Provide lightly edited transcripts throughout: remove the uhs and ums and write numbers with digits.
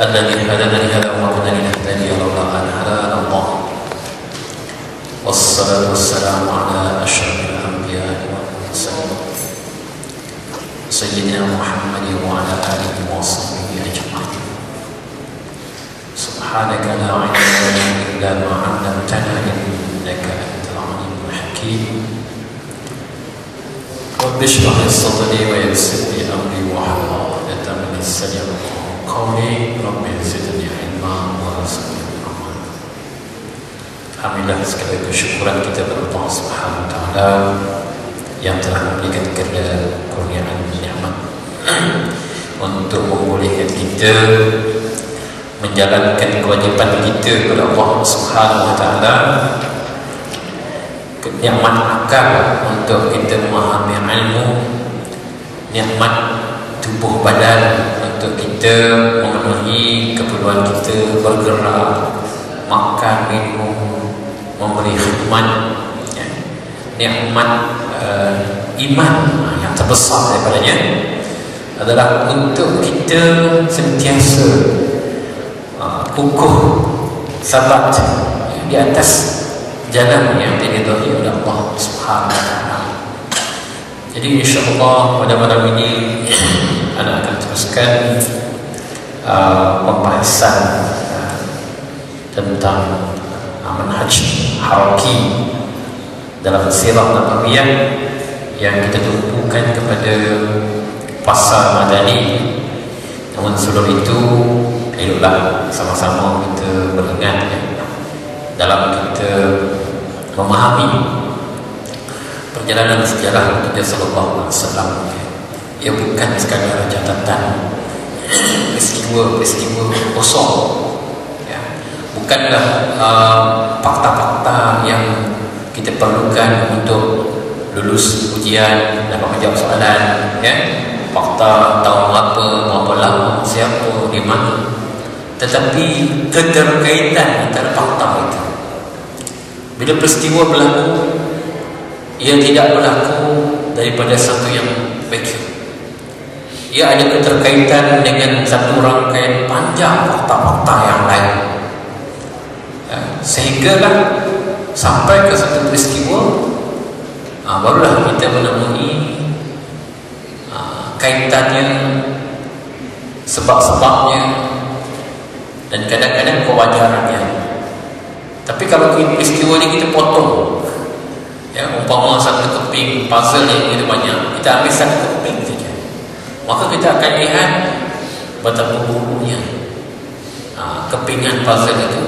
الذي هدانا لهذا وما كنا لنهتدي لولا أن هدانا الله والصلاة والسلام على أشرف الأنبياء والمرسلين سيدنا محمد وعلى آله وصحبه أجمعين. سبحانك لا علم لنا إلا ما علمتنا إنك أنت العليم الحكيم. رب اشرح لي صدري ويسر لي أمري واحلل عقدة من لساني يفقهوا قولي. رب زدني علما وارزقني عملا. Alhamdulillah, sekali kesyukuran kita kepada Allah Subhanahu wa taala yang telah memberikan kurniaan nikmat untuk membolehkan kita menjalankan kewajipan kita kepada Allah Subhanahu wa taala, nikmat akal untuk kita memahami ilmu, nikmat tubuh badan untuk kita memenuhi keperluan kita, bergerak, makan, minum, memberi khidmat, ya. Nikmat iman yang terbesar daripadanya adalah untuk kita sentiasa kukuh, sabat di atas jalan yang diridhai oleh Allah Subhanahu wa taala. Jadi insya-Allah pada malam ini anak akan teruskan pembahasan tentang manhaj haraki dalam sirah nabawiyah yang kita tumpukan kepada pasal madani. Namun sebelum itu, ayolah sama-sama kita beringat dalam kita memahami perjalanan sejarah Nabi sallallahu alaihi wasallam. Ia bukan sekadar catatan peristiwa kosong, ya. Bukanlah fakta-fakta yang kita perlukan untuk lulus ujian, dapat menjawab soalan, ya. Fakta tahun berapa lama, siapa, di mana. Tetapi keterkaitan antara fakta itu, bila peristiwa berlaku, ia tidak berlaku daripada satu yang vacuum. Ia ada keterkaitan dengan satu rangkaian panjang fakta-fakta yang lain, sehinggalah sampai ke satu peristiwa, barulah kita menemui kaitannya, sebab-sebabnya, dan kadang-kadang kewajarannya. Tapi kalau peristiwa ini kita potong, ya, umpama satu keping puzzle yang begitu banyak, kita ambil satu keping saja, maka kita akan lihat betapa buruknya kepingan puzzle itu,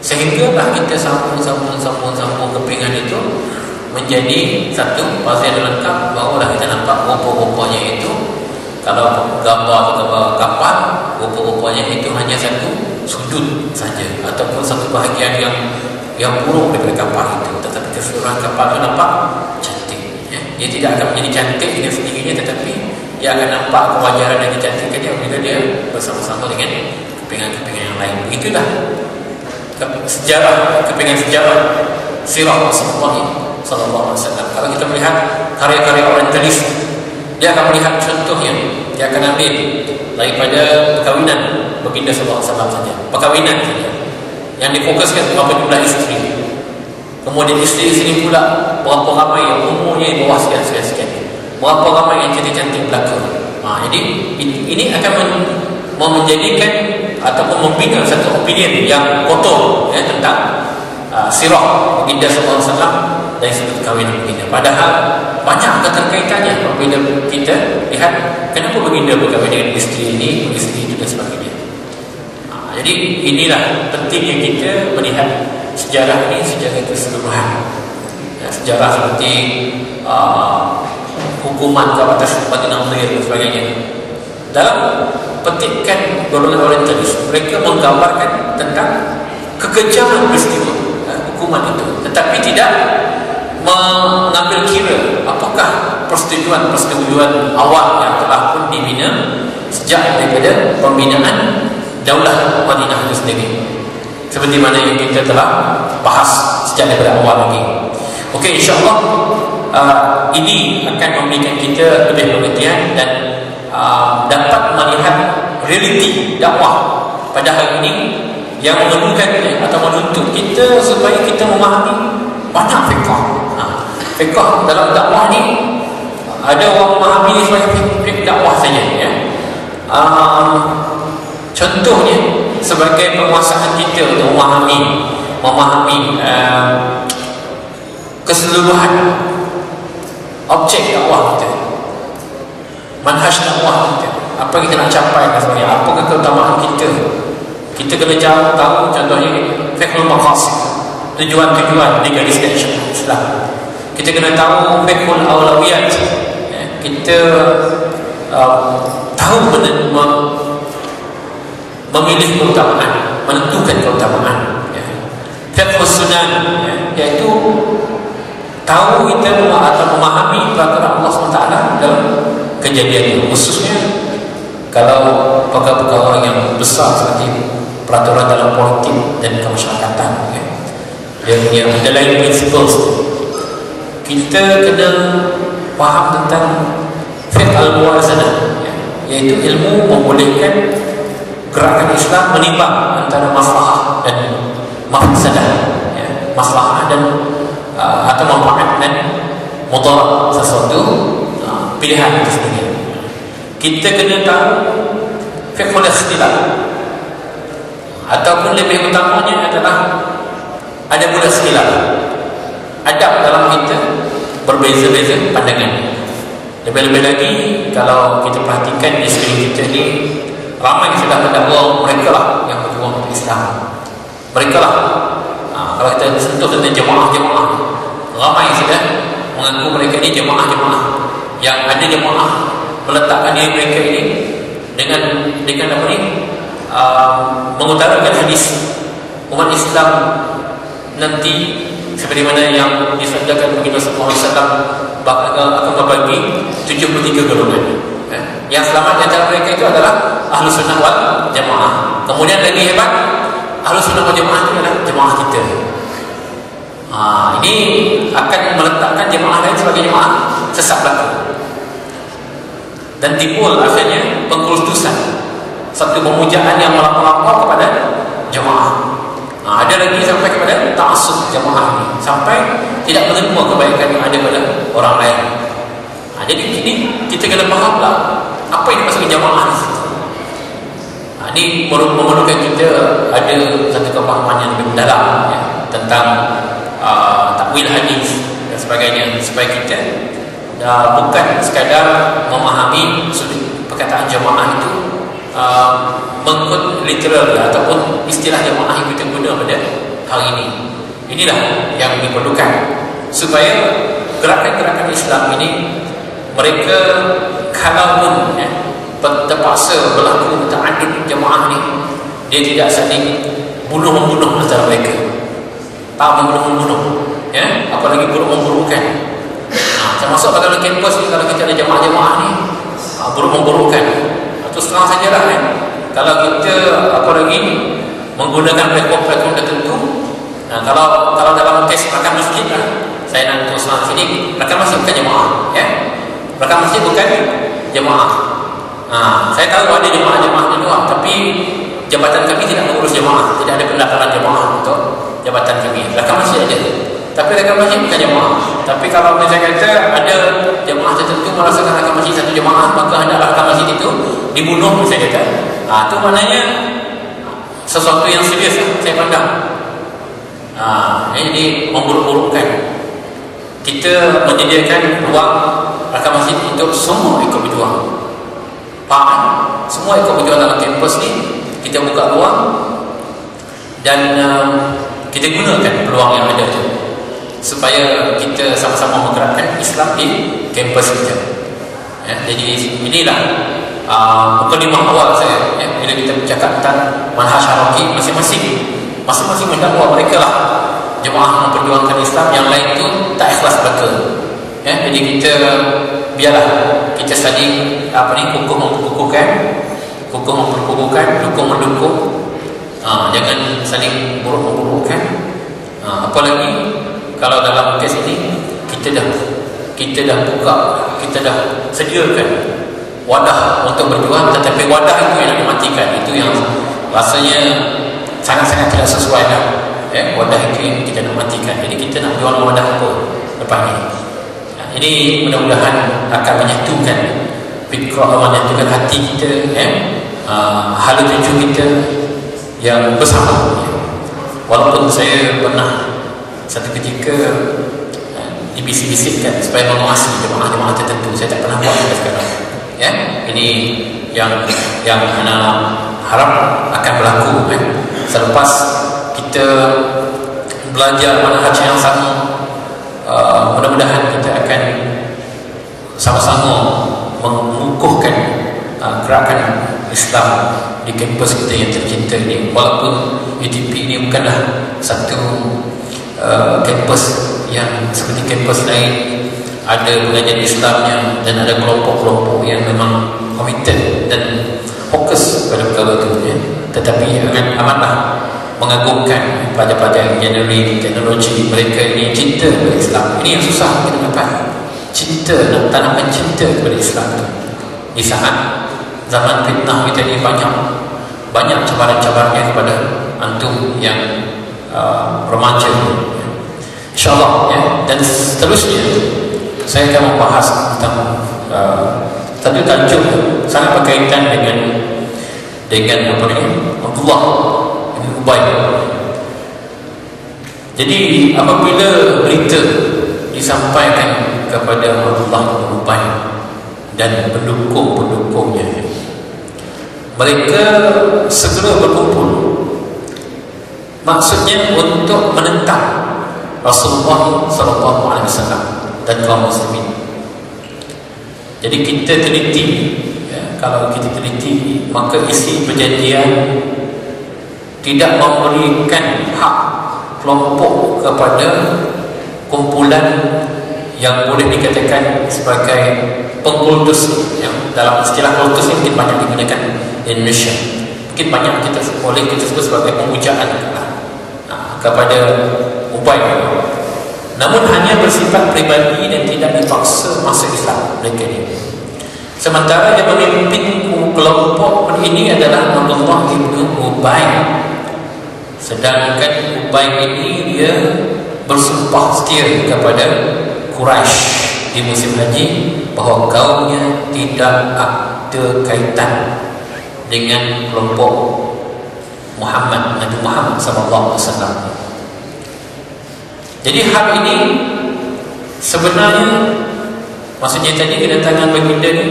sehinggalah kita sambung kepingan itu menjadi satu puzzle yang lengkap. Barulah kita nampak rupa-rupanya itu, kalau gambar kapal, rupa-rupanya itu hanya satu sudut saja, ataupun satu bahagian yang buruk daripada kapal itu. Tetapi keseluruhan kapal itu nampak cantik, ya. Dia tidak akan menjadi cantik dengan sendirinya, tetapi dia akan nampak kewajaran dan kecantikannya bila dia bersama-sama dengan kepingan-kepingan yang lain. Begitulah kepingan sejarah sirah Rasulullah sallallahu alaihi wasallam. Kalau kita melihat karya-karya orientalis, dia akan melihat contohnya, dia akan ambil daripada perkahwinan baginda sallallahu alaihi wasallam saja, perkahwinan saja, yang difokuskan berapa jumlah isteri, kemudian isteri pula berapa ramai yang umurnya di bawah sekian, berapa ramai yang cantik-cantik belaka. Jadi ini akan menjadikan ataupun membina satu opinion yang kotor, ya, tentang sirah baginda sallallahu alaihi wasallam dari sudut perkahwinan baginda. Padahal banyak keterkaitannya apabila kita lihat kenapa baginda berkahwin dengan isteri ini, isteri itu dan sebagainya. Jadi inilah pentingnya kita melihat sejarah ini secara keseluruhan, ya, sejarah seperti hukuman ke atas bagi nazir dan sebagainya. Dalam petikan golongan orientalis, mereka menggambarkan tentang kekejaman peristiwa hukuman itu, tetapi tidak mengambil kira apakah persetujuan awal yang telah pun dibina sejak daripada pembinaan Daulah Madinah itu sendiri, seperti mana yang kita telah bahas sejak daripada awal lagi. Okey, insya-Allah ini akan memberikan kita lebih pengertian dan dapat melihat realiti dakwah pada hari ini yang memerlukan atau menuntut kita supaya kita memahami banyak fiqh. Fiqh dalam dakwah ni ada orang memahami sebagai fiqh dakwah saja, ya. Contohnya sebagai penguasaan kita untuk memahami keseluruhan objek dakwah kita, manhaj dakwah kita, apa kita nak capai sebenarnya, apa keutamaan kita. Kita kena tahu contohnya fiqhul maqasid, tujuan-tujuan legalistik Islam. Kita kena tahu fiqhul awlawiyat, ya. Kita tahu memilih keutamaan, menentukan keutamaan, ya. Fiqhul sunan, ya, iaitu tahu kita atau memahami peraturan Allah SWT dalam kejadian, khususnya kalau perkara-perkara yang besar seperti peraturan dalam politik dan kemasyarakatan, ya. Dia punya underlying principles. Kita kena faham tentang fiqh al-muwazanah, ya, iaitu ilmu membolehkan gerakan Islam menimbang antara maslahah dan mafsadah, ya, maslahah dan atau manfaat dan mudarat sesuatu pilihan itu sendiri. Kita kena tahu fiqhul ikhtilaf, ataupun lebih utamanya adalah adabul ikhtilaf, adab dalam kita berbeza-beza pandangan. Lebih-lebih lagi kalau kita perhatikan di sekeliling kita ni, ramai yang sudah mendakwa mereka lah yang berjuang untuk Islam. Mereka lah, kalau kita sentuh tentang jemaah-jemaah, ramai yang sudah mengaku mereka ini jemaah-jemaah, yang ada jemaah meletakkan diri mereka ini dengan apa ni, mengutarakan hadis umat Islam nanti seperti mana yang disabdakan Nabi sallallahu alaihi wasallam akan membagi 73 golongan. Yang selamat di antara mereka itu adalah ahlu sunnah wal jamaah. Kemudian lagi hebat, ahlu sunnah wal jamaah itu adalah jamaah kita. Ini akan meletakkan jamaah lain sebagai jamaah sesat belaka, dan timbul akhirnya pengkultusan, satu pemujaan yang melampau kepada jamaah. Ada lagi sampai kepada ta'assub jamaah ini, sampai tidak menerima kebaikan yang ada pada orang lain. Jadi ini kita kena fahamlah apa yang dimaksud jamaah ini. Ini memerlukan kita ada satu kefahaman yang lebih mendalam, ya, tentang takwil hadis dan sebagainya, supaya kita bukan sekadar memahami perkataan jamaah itu mengikut literal, ataupun istilah jamaah yang kita guna pada hari ini. Inilah yang diperlukan supaya gerakan-gerakan Islam ini, mereka kalaupun terpaksa berlaku ta'adud jamaah ni, dia tidak saling bunuh-membunuh antara mereka, tak membunuh-membunuh, ya, apalagi buruk-memburukkan. Termasuk pada kampus ni, kalau kita ada jamaah-jamaah ni buruk-memburukkan, terus terang sajalah, kan. Kalau kita apalagi menggunakan platform-platform tertentu, kalau dalam kes rakan masjid lah, saya nak terus terang sini, rakan masjid bukan jemaah, ya. Rakan masjid bukan jemaah. Saya tahu ada jemaah-jemaah di luar, tapi jabatan kami tidak mengurus jemaah, tidak ada pendaftaran jemaah untuk jabatan kami. Rakan masjid ada, tapi rakan masjid bukan jemaah. Tapi kalau misalnya kata ada jemaah tertentu merasakan rakan masjid satu jemaah, maka hendaklah rakan masjid itu dibunuh, misalnya kata. Itu maknanya sesuatu yang serius, saya pandang. Jadi memburuk-burukkan. Kita menyediakan ruang rakan masjid untuk semua ikut berjuang. Faham? Semua ikut berjuang dalam kampus ni, kita buka ruang dan kita gunakan peluang yang ada tu, supaya kita sama-sama menggerakkan Islam di kampus kita. Jadi inilah mukadimah awal saya, bila kita bercakap tentang manhaj haraki, masing-masing mendakwa mereka lah jemaah memperjuangkan Islam, yang lain tu tak ikhlas belaka. Jadi kita biarlah kita saling kukuh memperkukuhkan, dukung mendukung, jangan saling buruk memburukkan. Apalagi kalau dalam kes ini kita dah buka, kita dah sediakan wadah untuk berjuang, tetapi wadah itu yang dimatikan. Itu yang rasanya sangat-sangat tidak sesuai lah. Wadah itu yang kita nak matikan. Jadi kita nak jual wadah apa lepas ni? Ini mudah-mudahan akan menyatukan fikrah, menyatukan hati kita, hala tuju kita yang bersama. Walaupun saya pernah satu ketika dibisik-bisikkan supaya mengawasi jemaah-jemaah tertentu, saya tak pernah buat sampai sekarang. Ini yang anak harap akan berlaku selepas kita belajar manhaj yang sama. Mudah-mudahan kita akan sama-sama mengukuhkan gerakan Islam di kampus kita yang tercinta ini. Walaupun UTP ini bukanlah satu kampus yang seperti kampus lain, ada pengajian Islamnya dan ada kelompok-kelompok yang memang komited dan fokus pada perkara itu, tetapi amatlah mengagumkan pelajar-pelajar engineering, teknologi, mereka ini cinta kepada Islam. Ini yang susah kita dapat, cinta, nak tanamkan cinta kepada Islam itu. Di saat zaman fitnah kita ini banyak cabaran-cabarannya kepada antum yang remaja, InsyaAllah. Dan seterusnya saya akan membahas tentang satu tajuk sangat berkaitan dengan apa ni, Abdullah bin Ubay. Jadi apabila berita disampaikan kepada Abdullah bin Ubay dan pendukung-pendukungnya, mereka segera berkumpul, maksudnya untuk menentang Rasulullah SAW dan kaum muslimin. Jadi kita teliti, kalau kita teliti, maka isi perjanjian tidak memberikan hak kelompok kepada kumpulan yang boleh dikatakan sebagai pengkultus. Yang dalam istilah kultus ini mungkin banyak digunakan di Indonesia, mungkin banyak kita sebut sebagai pemujaan kepada Ubay, namun hanya bersifat pribadi dan tidak dipaksa masuk Islam mereka ini. Sementara yang memimpin kelompok ini adalah Abdullah bin Ubay. Sedangkan Ubay ini dia bersumpah setia kepada Quraisy di musim haji bahawa kaumnya tidak ada kaitan dengan kelompok Muhammad, Nabi Muhammad SAW. Jadi hal ini sebenarnya, maksudnya tadi kedatangan baginda ni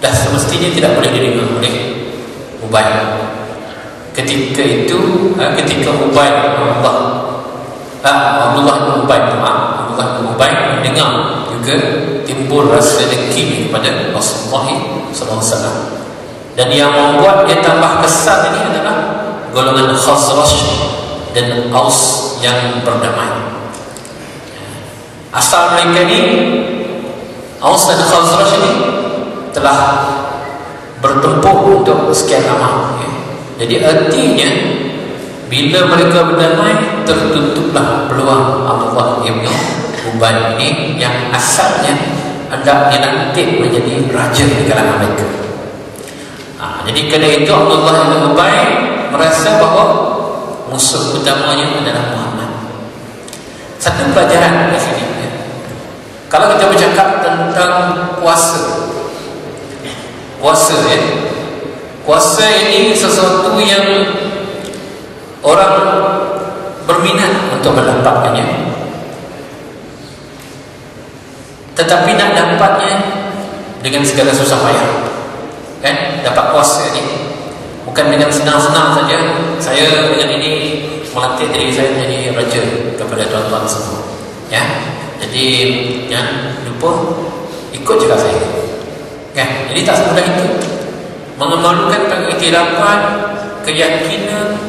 dah semestinya tidak boleh diterima oleh Ubay. Ketika itu, ketika Abdullah bin Ubay mendengar juga timbul rasa dengki kepada Rasulullah SAW. Dan yang membuat dia tambah kesal ini adalah golongan Khazraj dan Aus yang berdamai. Asal mereka ni, Aus dan Khazraj ini telah bertempur untuk sekian lama. Jadi artinya bila mereka berdamai, tertutuplah peluang Abdullah bin Ubay ini yang asalnya hendak dilantik menjadi raja di kalangan mereka. Jadi kerana itu Abdullah bin Ubay merasa bahawa musuh utamanya adalah Muhammad. Satu pelajaran di sini, kalau kita bercakap tentang puasa, puasa ini sesuatu yang orang berminat untuk mendapatkannya, tetapi nak dapatnya dengan segala susah payah. Dapat puasa ini bukan dengan senang-senang saja. Saya dengan ini melantik diri saya menjadi raja kepada tuan-tuan semua. Jadi jangan lupa ikut juga saya. Jadi tak semudah itu. Mengemukakan pengiktirafan, keyakinan,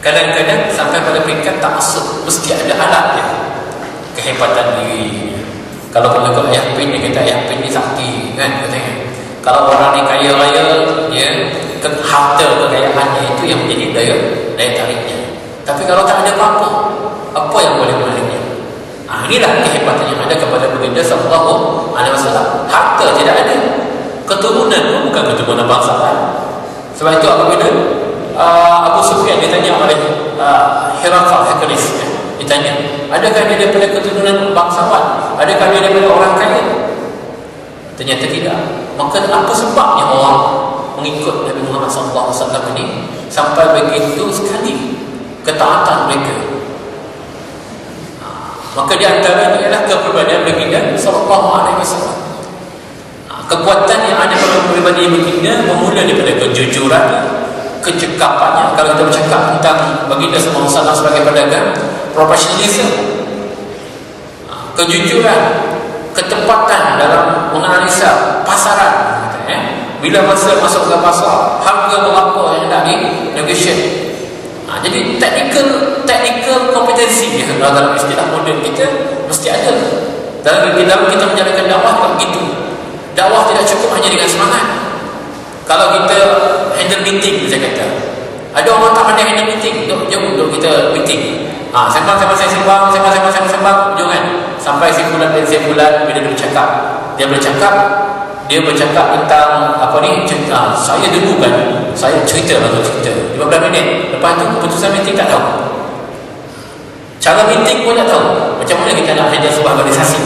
kadang-kadang sampai pada peringkat taksub, mesti ada alat dia, kehebatan diri. Kalau kita ikut ayah pin, dia kata ayah pin ni sakti, katanya. Kalau orang ni kaya raya, dia harta kekayaannya itu yang menjadi daya tariknya. Tapi kalau tak ada apa yang boleh menariknya? Inilah kehebatan yang ada kepada baginda sallallahu alaihi wasallam. Harta tidak ada, keturunan bukan keturunan bangsawan. Sebab itu apabila Abu Sufyan ditanya oleh Heraclius, ditanya, adakah dia daripada keturunan bangsawan? Adakah dia daripada orang kaya? Ternyata tidak. Maka apa sebabnya orang mengikut Nabi Muhammad SAW ini sampai begitu sekali ketaatan mereka? Maka di antaranya ialah kepribadian baginda sallallahu alaihi wasallam. Kekuatan yang ada pada kepribadian baginda bermula daripada kejujuran, kecekapannya. Kalau kita bercakap tentang baginda sallallahu alaihi wasallam sebagai pedagang, profesionalisme, kejujuran, ketepatan dalam menganalisa pasaran. Bila masa masuk ke pasar, harga berapa yang nak di-negotiate. Jadi technical kompetensi dalam istilah moden kita mesti ada. Dalam kita menjalankan dakwah juga begitu. Dakwah tidak cukup hanya dengan semangat. Kalau kita handle meeting, saya kata, ada orang tak pandai handle meeting, jom kita meeting. Sembang, jangan sampai simpulan bila dia bercakap tentang saya dulu kan, saya cerita 15 minit, lepas tu keputusan meeting tak tahu, cara meeting pun tak tahu, macam mana kita nak handle sebuah organisasi.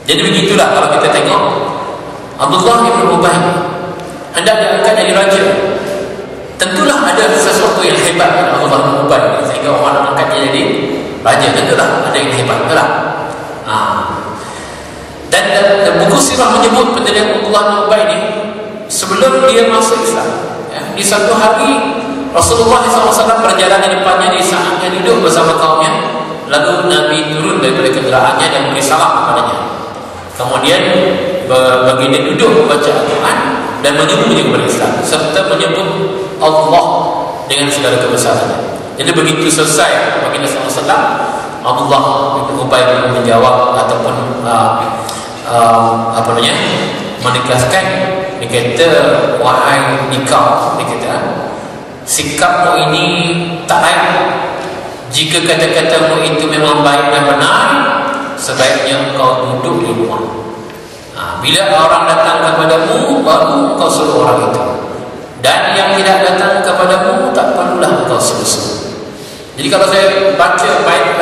Jadi begitulah kalau kita tengok Abdullah bin Ubay hendak diangkat jadi raja, tentulah ada sesuatu yang hebat pada Abdullah bin Ubay sehingga orang nak angkat dia jadi raja. Tentulah ada yang hebat, betul tak? Dan buku sirah menyebut pendirian Abdullah bin Ubay ini sebelum dia masuk Islam, di satu hari Rasulullah SAW berjalan di depannya di saat dia duduk bersama kaumnya, lalu Nabi turun daripada kenderaannya dan beri salam kepadanya. Kemudian baginda duduk membaca Al-Quran dan menyebut kepada Islam serta menyebut Allah dengan segala kebesarannya. Jadi begitu selesai baginda SAW, Abdullah bin Ubay menjawab ataupun menegaskan, dia kata, wahai nikah, dia kata, sikapmu ini tak layak. Jika kata-katamu itu memang baik dan benar, sebaiknya kau duduk di rumah. Bila orang datang kepadamu, baru kau suruh orang itu, dan yang tidak datang kepadamu tak perlulah kau suruh. Jadi kalau saya baca bait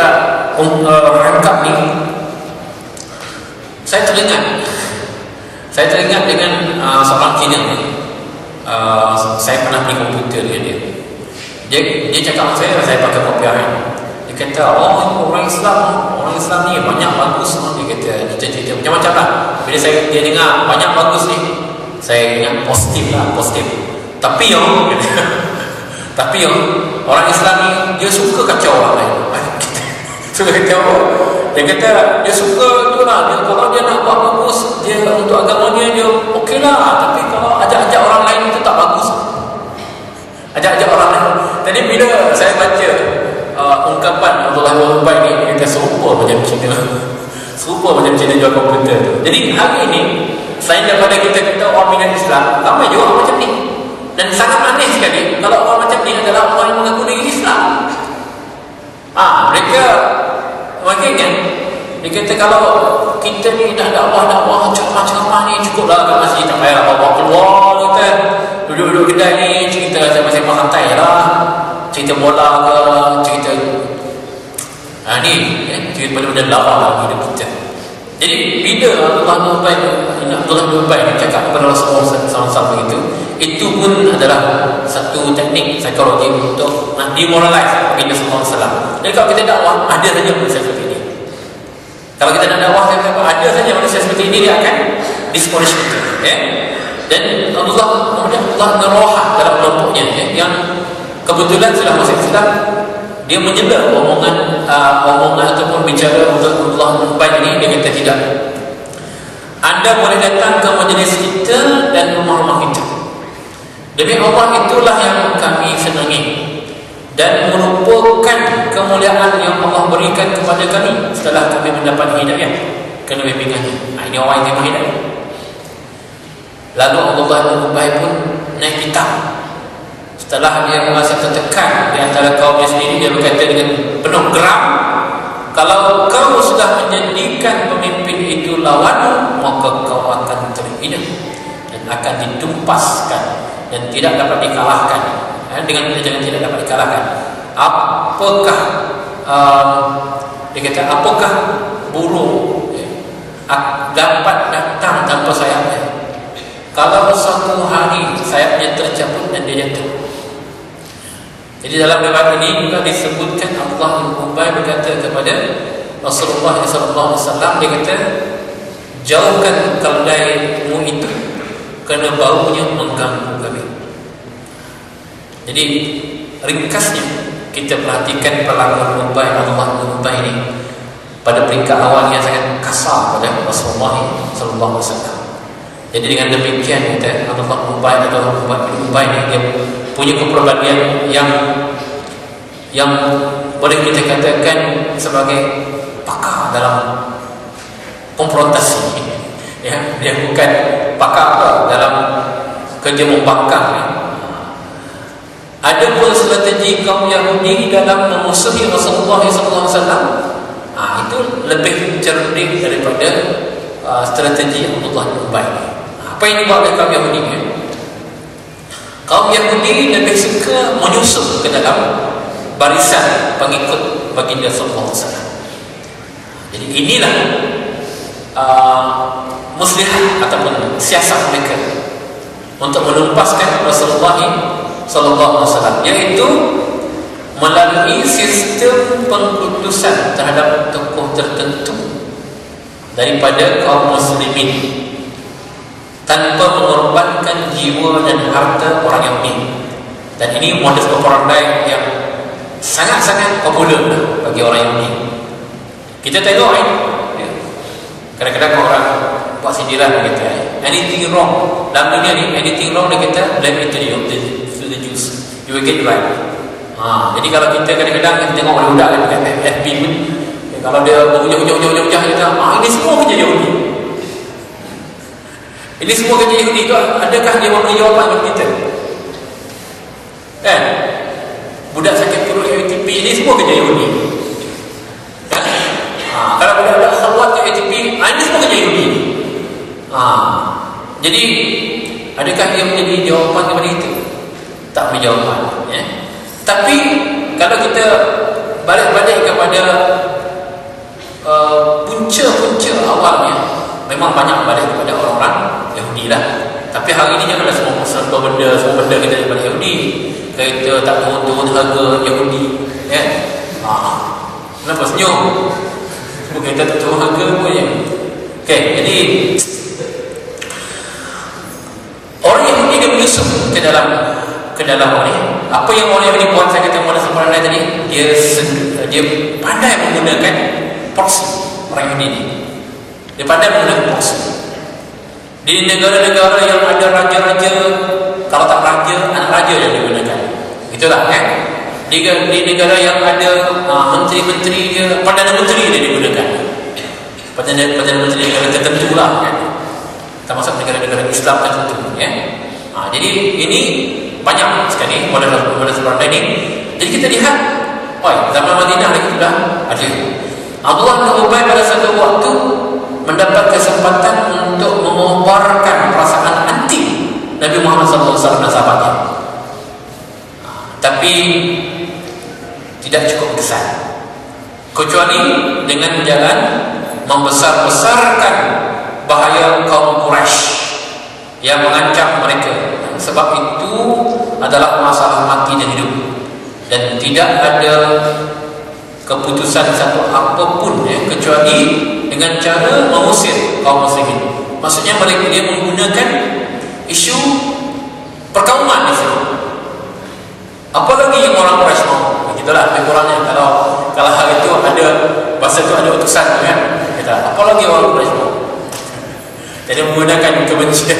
rangkap ni, saya teringat dengan seorang Cina ni. Saya pernah beli komputer dengan dia. Dia cakap saya pakai kopiah. Dia kata, orang Islam ni banyak bagus. Dia kata, cerita macam-macam lah. Bila dia dengar banyak bagus ni, saya ingat positif. Tapi orang Islam ni dia suka kacau orang lain. Suka kacau. Dia kata dia suka tu lah, kalau dia nak buat bagus, dia untuk agama dia okey lah. Tapi kalau ajak-ajak orang lain itu tak bagus. Ajak-ajak orang lain. Tadi bila saya baca ungkapan Abdullah bin Ubay ni, dia kata serupa macam Cina jual komputer tu. Jadi hari ini selain daripada kita kata orang minat Islam, ramai juga orang macam ni. Dan sangat aneh sekali kalau orang macam ni adalah orang yang mengaku diri Islam. Mereka kan, dia kata kalau kita ni dah dakwah ceramah ni cukuplah kat masjid, tak payah bawa keluar kita, duduk-duduk kedai ni cerita sembang santai lah, cerita bola ke, cerita ni cerita benda-benda lawa lah hidup kita. Jadi bila Abdullah bin Ubay cakap kepada Rasulullah SAW begitu, itu pun adalah satu teknik psikologi untuk demoralize baginda SAW. Jadi kalau kita dakwah, ada saja manusia seperti ini. Kalau kita nak dakwah, ada saja manusia seperti ini, dia akan discourage kita. Dan Abdullah Naroha dalam kelompoknya, yang kebetulan sudah masuk Islam, dia menjela omongan ataupun bicara untuk Abdullah bin Ubay ini. Dia kata tidak, anda boleh datang ke majlis kita dan rumah-rumah kita, demi Allah itulah yang kami senangi dan merupakan kemuliaan yang Allah berikan kepada kami setelah kami mendapat hidayah kerana bimbingannya. Ini orang yang terima hidayah. Lalu Abdullah bin Ubay pun naik pitam. Setelah dia merasa tertekan di antara kaumnya sendiri, dia berkata dengan penuh geram, kalau kau sudah menjadikan pemimpin itu lawanmu, maka kau akan terhina dan akan ditumpaskan dan tidak dapat dikalahkan. Dengan jangan tidak dapat dikalahkan. Apakah dia kata apakah burung dapat datang tanpa sayapnya? Kalau suatu hari sayapnya tercabut dan dia jatuh. Jadi dalam riwayat ini juga disebutkan Abdullah bin Ubay berkata kepada Rasulullah SAW, dia kata, jauhkan keledaimu itu kerana baunya mengganggu kami. Jadi ringkasnya kita perhatikan perlakuan Abdullah bin Ubay ini pada peringkat awal yang sangat kasar pada Rasulullah SAW. Jadi dengan demikian kita Abdullah bin Ubay ini dia punya kepribadian yang boleh kita katakan sebagai pakar dalam konfrontasi. Ya, dia bukan pakar dalam kerja membangkang. Ada pun strategi kaum Yahudi dalam memusuhi Rasulullah SAW. Itu lebih cerdik daripada strategi Abdullah bin Ubay. Apa yang dibuat oleh kaum Yahudi? Kaum Yahudi lebih suka menyusup ke dalam barisan pengikut baginda sallallahu alaihi wasallam. Jadi inilah muslihat ataupun siasat mereka untuk menumpaskan Rasulullah sallallahu alaihi wasallam, iaitu melalui sistem pengkutusan terhadap tokoh tertentu daripada kaum muslimin tanpa mengorbankan jiwa dan harta orang Yahudi. Dan ini modus operandi yang sangat-sangat popular bagi orang Yahudi. Kita tengok kadang-kadang orang buat sindiran dia kata anything wrong dalam dunia ni, anything wrong dia kata blame it to the Jews, you will get it right. Jadi kalau kita kadang-kadang kita tengok budak-budak kan dekat FB pun, kalau dia berhujah-hujah dia kata ini semua kerja Yahudi, ini semua kerja Yahudi tu. Adakah dia memberi jawapan kepada kita? Kan? Budak sakit perut ATP ini semua kerja Yahudi. Kalau budak-budak khawat ke ATP, ini semua kerja Yahudi. Jadi adakah dia menjadi jawapan kepada kita? Tak menjawab. Tapi kalau kita balik kepada punca awalnya, memang banyak balik kepada orang-orang Yahudi lah. Tapi hari ini janganlah semua benda kita daripada Yahudi. Kereta tak turun harga Yahudi, kenapa senyum? Kereta tak turun harga pun ya. Jadi orang Yahudi dia menyusup ke dalam ni. Apa yang orang Yahudi buat, saya kata pada sebenarnya tadi, dia pandai menggunakan proksi. Orang Yahudi ni dia pandai menggunakan proksi. Di negara-negara yang ada raja-raja, kalau tak raja, anak raja yang digunakan. Itulah di negara yang ada menteri-menteri dia, Perdana Menteri dia digunakan. Perdana Menteri negara tertentu lah termasuk negara-negara Islam tertentu. Jadi ini banyak sekali model seperti ini. Jadi kita lihat, zaman Madinah lagi sudah ada. Abdullah bin Ubay pada satu waktu mendapat kesempatan untuk mengobarkan perasaan anti Nabi Muhammad SAW dan sahabatnya, tapi tidak cukup besar, kecuali dengan jalan membesar-besarkan bahaya kaum Quraisy yang mengancam mereka. Sebab itu adalah masalah mati dan hidup, dan tidak ada keputusan satu apapun kecuali dengan cara mengusir kaum muslimin. Maksudnya mereka dia menggunakan isu perkauman di sini. Apalagi yang orang Quraisy mau, gitulah lebih kurangnya. Kalau hari itu ada masa itu ada utusan kan, kita apalagi orang Quraisy mau. Jadi menggunakan kebencian,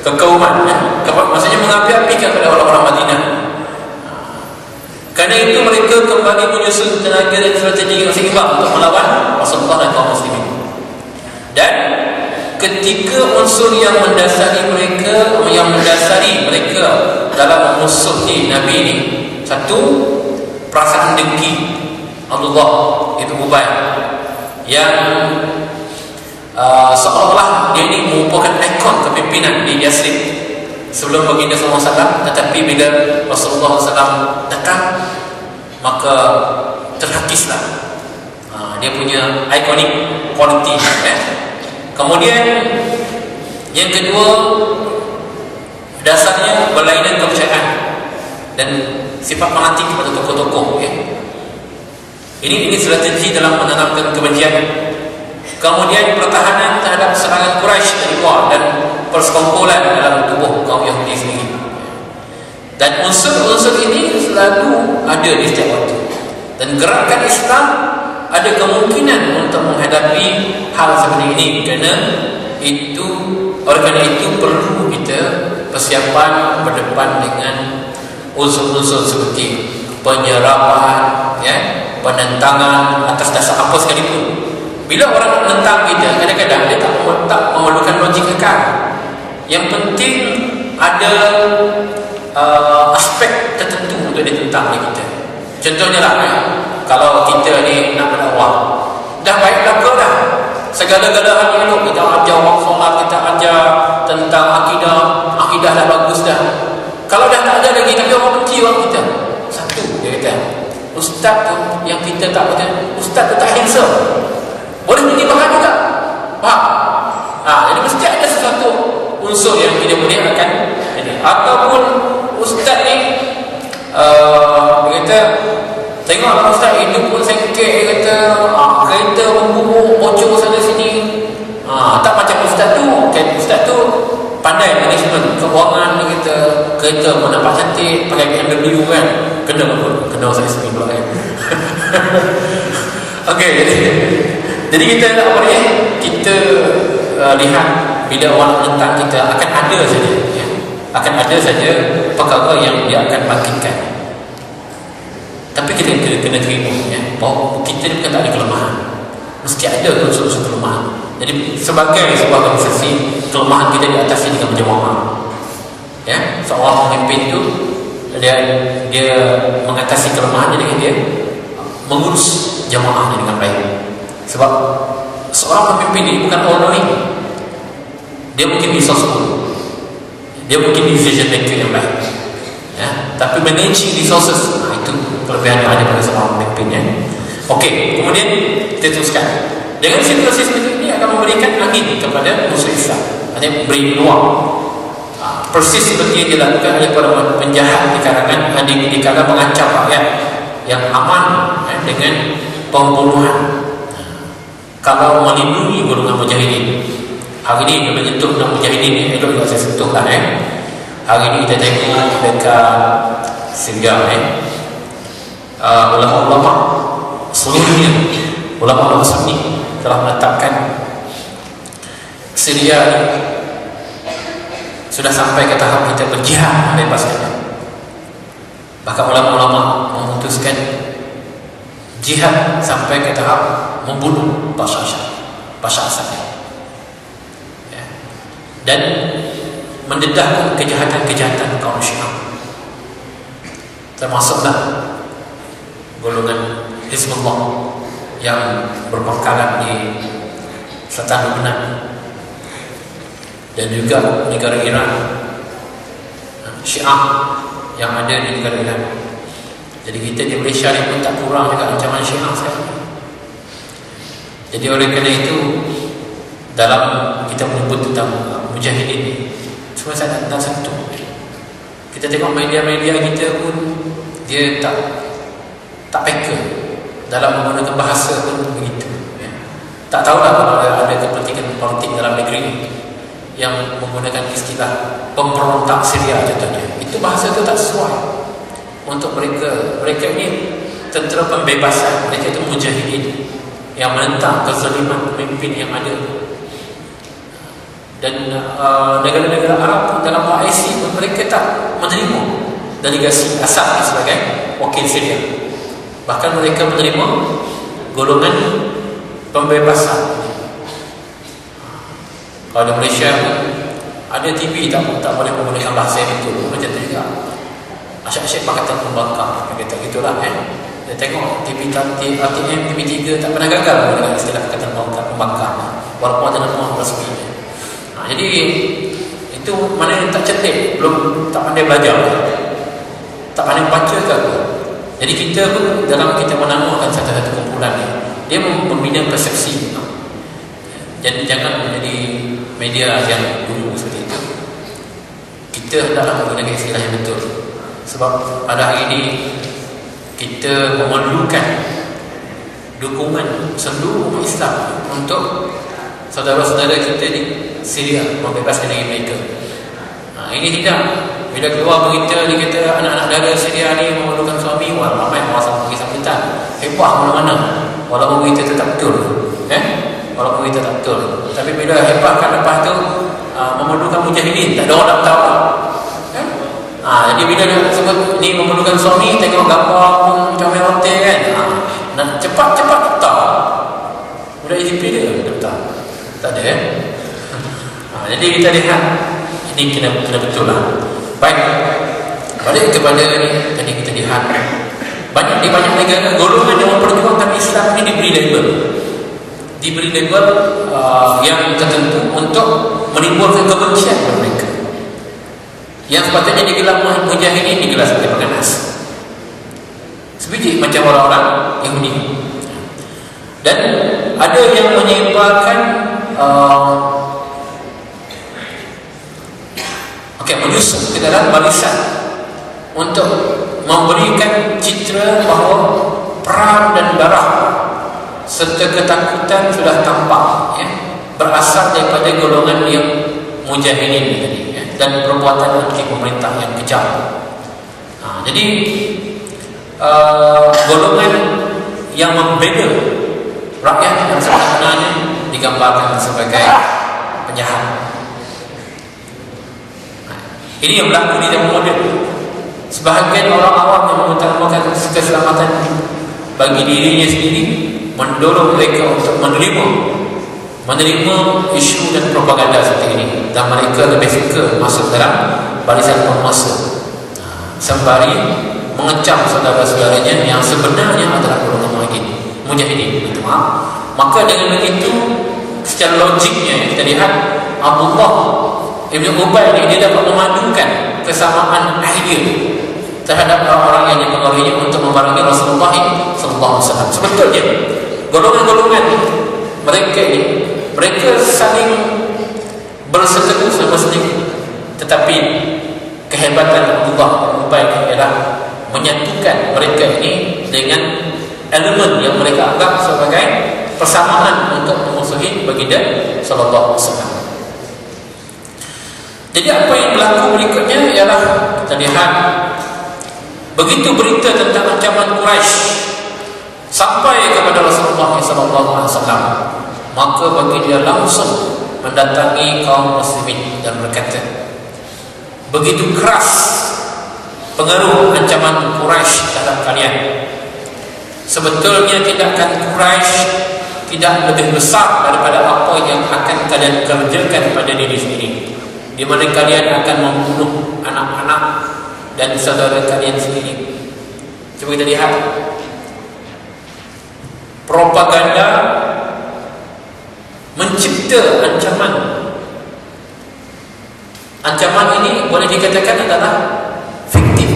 kekauman, maksudnya mengapi-apikan kepada orang-orang Madinah. Kerana itu mereka kembali menyusun tenaga dan strategi yang seimbang untuk melawan Rasulullah dan kaum muslimin. Dan ketika unsur yang mendasari mereka dalam memusuhi Nabi ini, satu, perasaan dengki Abdullah bin Ubay yang seolah-olah dia ini merupakan ikon kepimpinan di Yathrib sebelum baginda SAW. Tetapi bila Rasulullah SAW datang, maka terhakislah dia punya iconic quality. Kemudian yang kedua, dasarnya berlainan kepercayaan dan sifat fanatik kepada tokoh-tokoh. Ini strategi dalam menanamkan kebencian. Kemudian pertahanan terhadap serangan Quraisy dari luar dan persekongkolan dalam tubuh kaum Yahudi sendiri. Dan unsur-unsur ini selalu ada di setiap waktu. Dan gerakan Islam ada kemungkinan untuk menghadapi hal seperti ini, kerana itu perlu kita persiapan berdepan dengan unsur-unsur seperti penyerapan, penentangan atas dasar apa sekalipun. Bila orang menentang kita, kadang-kadang dia tak memerlukan logik akal. Yang penting ada aspek tertentu untuk ditentang oleh kita. Contohnya lah, kalau kita ni nak berdakwah, dah baik belaka dah, segala-gala hal elok kita ajar wak solat, kita ajar tentang akidah dah bagus dah. Kalau dah tak ada lagi tapi orang benci orang kita, satu dia kata, ustaz tu yang kita tak betul, ustaz tu tak handsome, boleh jadi bahan juga, faham? Jadi mesti ada sesuatu unsur yang tidak boleh akan ini. Ataupun ustaz ni dia kata, tengok ustaz hidup pun sengkek, dia kata kereta memburuk, bocor sana sini. Tak macam ustaz tu, kan? Ustaz tu pandai manajemen keuangan, dia kata kereta pun nampak cantik, pakai BMW kan, kena saya sini pula kan. Okey, jadi kita apa ni, kita lihat bila orang menentang kita akan ada saja, akan ada saja perkara yang dia akan bangkitkan. Tapi kita kena terima bahawa kita ni bukan tak ada kelemahan, mesti ada unsur-unsur kelemahan. Jadi sebagai sebuah organisasi, kelemahan kita diatasi dengan berjamaah. Seorang pemimpin tu dia mengatasi kelemahannya dengan dia mengurus jamaahnya dengan baik. Sebab seorang pemimpin ini bukan ordinary. Dia mungkin resource pun, dia mungkin decision maker yang baik, tapi managing resources, itu kelebihan yang ada pada seorang pemimpin. Okey, kemudian kita teruskan. Dengan situasi seperti ini akan memberikan angin kepada musuh Islam, artinya beri peluang. Persis seperti yang dilakukan oleh para penjahat di kalangan di kalangan mengancam rakyat yang aman dengan pembunuhan. Kalau melindungi golongan mujahidin, hari ini kita menyentuh tentang mujahidin, elok juga saya sentuh lah. Hari ini kita tengok dekat Syria, ulama-ulama seluruh dunia, ulama-ulama Sunni telah menetapkan Syria sudah sampai ke tahap kita berjihad membebaskannya. Bahkan ulama-ulama memutuskan jihad sampai ke tahap membunuh Bashar Assad, dan mendedahkan kejahatan kaum Syiah, termasuklah golongan Hizbullah yang berpangkalan di selatan Lebanon, dan juga negara Iran, Syiah yang ada di negara Iran. Jadi kita di Malaysia ni pun tak kurang juga ancaman Syiah sekarang. Jadi oleh kerana itu, dalam kita menyebut tentang mujahidin ni, semua saya tak sentuh. Kita tengok media-media kita pun dia tak peka dalam menggunakan bahasa pun begitu. Tak tahulah kalau ada kepentingan politik dalam negeri yang menggunakan istilah pemberontak Syria contohnya. Itu bahasa itu tak sesuai untuk mereka. Mereka ini tentera pembebasan, mereka itu mujahidin yang menentang kezaliman pemimpin yang ada. Dan negara-negara Arab dalam OIC pun mereka tak menerima delegasi Assad sebagai wakil Syria. Bahkan mereka menerima golongan pembebasan. Kalau di Malaysia ada TV tak boleh menggunakan bahasa yang betul, macam tu juga. Asyik-asyik pakatan pembangkang, kata gitulah. Dia tengok TV RTM, TV3 tak pernah gagal menggunakan istilah pakatan pembangkang. walaupun ada nama resminya. Jadi itu mana yang tak cerdik, belum tak pandai belajar, tak pandai baca ke apa. Jadi kita pun dalam kita menamukan satu-satu kumpulan ni, dia membina persepsi. Jadi jangan menjadi media yang guru seperti itu. Kita hendaklah menggunakan istilah yang betul. Sebab pada hari ini kita memerlukan dukungan seluruh umat Islam untuk saudara-saudara kita di Syria membebaskan diri mereka. Ini tidak. Bila keluar berita dia kata anak-anak dara Syria ni memerlukan suami, wah ramai orang pergi sambutan, heboh mana-mana. Walaupun berita tu tak betul, walaupun berita tak betul. Tapi bila hebahkan lepas tu memerlukan mujahidin, tak ada orang nak tahu. Jadi bila dia sebut ni memerlukan suami, tengok gambar pun macam main hotel kan. Nak cepat-cepat tak. Budak IDP dia tak. Tak ada jadi kita lihat ini kena betul lah. Baik, balik kepada ni tadi kita lihat di banyak negara golongan yang memperjuangkan Islam ini diberi label yang tertentu untuk menimbulkan kebencian kepada mereka. Yang sepatutnya digelar mujahidin digelar sebagai pengganas. Sebiji macam orang-orang Yahudi. Dan ada yang menyebarkan menyusun ke dalam barisan untuk memberikan citra bahawa perang dan darah serta ketakutan sudah tampak berasal daripada golongan yang mujahidin tadi dan perbuatan anti pemerintah yang kejam. Jadi golongan yang membela rakyat yang sebenarnya digambarkan sebagai penjahat. Ini yang berlaku di zaman moden. Sebahagian orang awam yang mengutamakan keselamatan bagi dirinya sendiri mendorong mereka untuk menerima isu dan propaganda seperti ini, dan mereka lebih suka masuk dalam barisan penguasa sembari mengecam saudara-saudaranya yang sebenarnya adalah golongan mujahidin. Maka dengan begitu secara logiknya kita lihat Abdullah Ibn Ubay ini dia dapat memadukan kesamaan idea terhadap orang-orang yang dipengaruhinya untuk membarengi Rasulullah SAW. Sebetulnya golongan-golongan mereka saling berseteru semestinya, tetapi kehebatan Abdullah Ibn Ubay ialah menyatukan mereka ini dengan elemen yang mereka anggap sebagai persamaan untuk memusuhi baginda sallallahu alaihi wasallam. Jadi apa yang berlaku berikutnya ialah kita lihat begitu berita tentang ancaman Quraisy sampai kepada Rasulullah SAW, maka baginda langsung mendatangi kaum muslimin dan berkata, begitu keras pengaruh ancaman Quraisy terhadap kalian. Sebetulnya tindakan Quraisy tidak lebih besar daripada apa yang akan kalian kerjakan pada diri sendiri, di mana kalian akan membunuh anak-anak dan saudara kalian sendiri. Coba kita lihat propaganda mencipta ancaman. Ancaman ini boleh dikatakan adalah fiktif.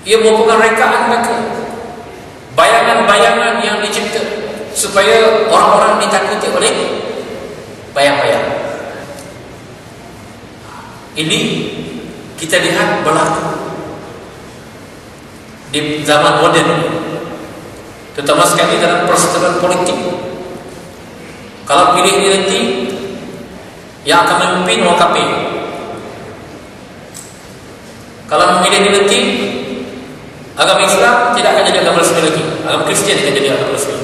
Ia merupakan rekaan mereka, bayangan-bayangan yang dicipta supaya orang-orang ditakuti oleh bayang-bayang. Ini kita lihat berlaku di zaman moden, terutama sekali dalam perseteruan politik. Kalau pilih nanti yang akan memimpin orang kafir, kalau memilih nanti agama Islam tidak akan jadi agama resmi lagi, agama Kristian akan jadi agama resmi.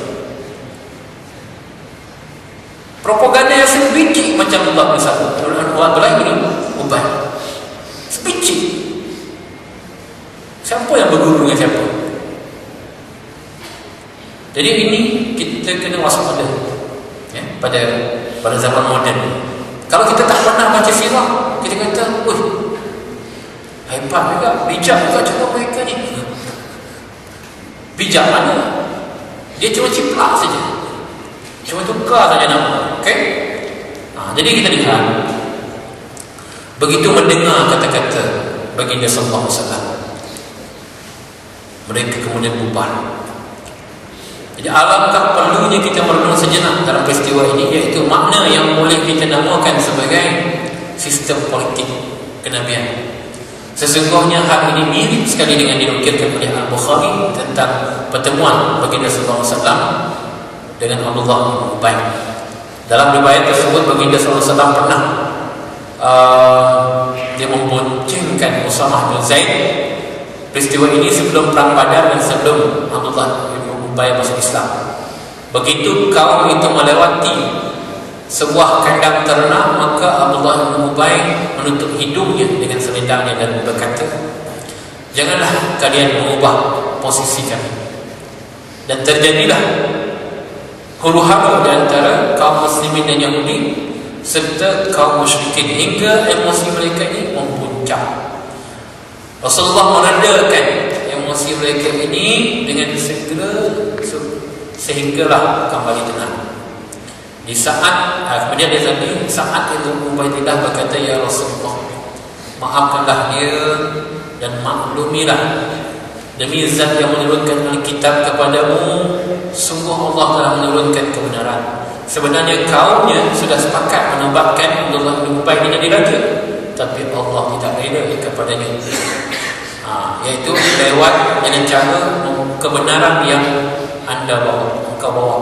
Propaganda yang sebiji macam Allah misalnya, Abdullah bin Ubay sebiji. Siapa yang berguru dengan siapa? Jadi ini kita kena waspada pada zaman moden. Kalau kita tak pernah baca sirah, kita kata, hebat juga, bijak juga cara mereka ni. Bijak mana? Dia cuma ciplak saja. Cuma tukar saja nama. Okey? Jadi kita lihat, begitu mendengar kata-kata baginda sallallahu alaihi wasallam, mereka kemudian bubar. Jadi alangkah perlunya kita merenung sejenak dalam peristiwa ini, iaitu makna yang boleh kita namakan sebagai sistem politik kenabian. Sesungguhnya hal ini mirip sekali dengan dinukilkan oleh Al-Bukhari tentang pertemuan baginda sallallahu alaihi wasallam dengan Abdullah bin Ubay. Dalam riwayat tersebut baginda sallallahu alaihi wasallam pernah dia memboncengkan Usamah bin Zaid. Peristiwa ini sebelum perang Badar dan sebelum Abdullah bin Ubay masuk Islam. Begitu kaum itu melewati sebuah kandang ternak, maka Abdullah bin Ubay menutup hidungnya dengan selendangnya dan berkata, "Janganlah kalian mengubah posisi kami." Dan terjadilah huru-hara di antara kaum muslimin dan Yahudi serta kaum musyrikin hingga emosi mereka ini mempuncak. Rasulullah meredakan emosi mereka ini dengan segera sehinggalah kembali tenang. Di saat kemudian dia tadi saat itu Ubaidillah berkata, "Ya Rasulullah, maafkanlah dia dan maklumilah, demi zat yang menurunkan Alkitab kepadamu, sungguh Allah telah menurunkan kebenaran. Sebenarnya kaumnya sudah sepakat menempatkan Abdullah bin Ubay ini jadi raja, tapi Allah tidak reda kepadanya, iaitu lewat dengan cara kebenaran yang anda bawa, engkau bawa."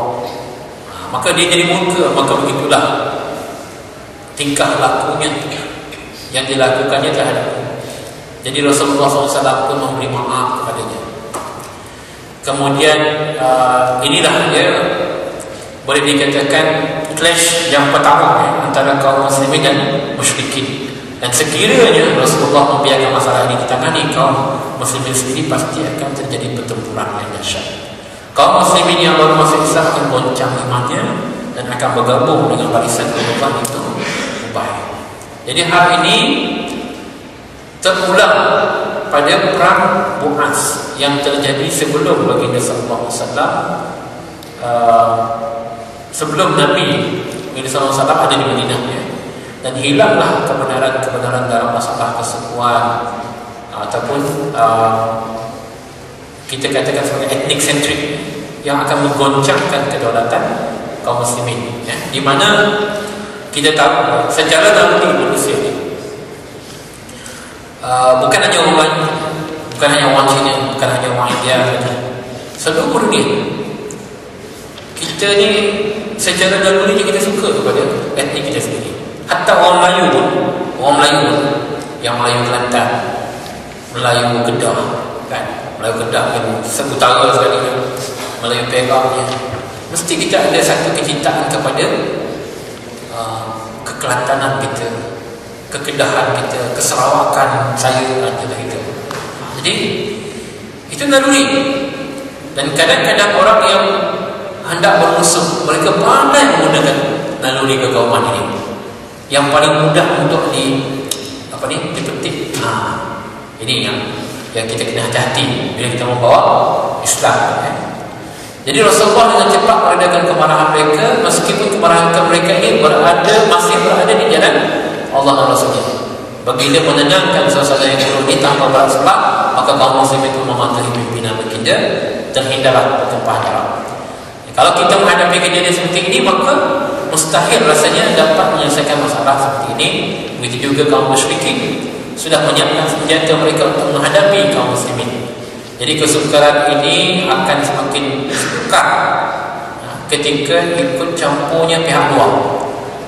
Maka dia jadi murka. Maka begitulah tingkah lakunya yang dilakukannya terhadapnya. Jadi Rasulullah SAW pun memberi maaf kepadanya. Kemudian inilah dia boleh dikatakan clash yang pertama antara kaum muslimin dan musyrikin. Dan sekiranya Rasulullah membiarkan masalah ini ditangani kaum muslimin sendiri, pasti akan terjadi pertempuran yang dahsyat. Kaum muslimin yang baru masuk Islam akan goncang imannya dan akan bergabung dengan barisan Rasulullah itu Ubay. Jadi hal ini terulang pada perang Bu'as yang terjadi sebelum baginda sallallahu alaihi wasallam, sebelum Nabi baginda sallallahu alaihi wasallam ada di Madinah, ya. Dan hilanglah kebenaran dalam masalah kesukuan ataupun kita katakan sebagai ethnic centric yang akan menggoncangkan kedaulatan kaum muslimin, ya. Di mana kita tahu secara naluri manusia ini bukan hanya orang, bukan hanya orang Cina, bukan hanya orang India saja, seluruh dunia kita ni secara naluri kita suka kepada etnik kita sendiri. Hatta orang Melayu pun, yang Melayu Kelantan, Melayu Kedah, kan? Melayu Kedah yang utara sekali, kan? Melayu Perak, ya. Mesti kita ada satu kecintaan kepada kekelantanan kita, kekedahan kita, keserawakan saya adalah itu. Jadi itu naluri. Dan kadang-kadang orang yang hendak bermusuh, mereka pandai menggunakan naluri kekauman ini, yang paling mudah untuk dipetik. Ini yang kita kena hati-hati bila kita membawa Islam, ya. Jadi Rasulullah dengan cepat meredakan kemarahan mereka, meskipun kemarahan mereka ini masih berada di jalan Allah dan Rasulnya. Baginda menenangkan suasana yang turun di tanpa berat sebelah, maka kaum muslimin itu mematuhi pimpinan baginda, terhindarlah pertumpahan darah. Kalau kita menghadapi kejadian seperti ini, maka mustahil rasanya dapat menyelesaikan masalah seperti ini. Begitu juga kaum musyrikin sudah menyiapkan senjata mereka untuk menghadapi kaum muslimin. Jadi kesukaran ini akan semakin sukar ketika ikut campurnya pihak luar.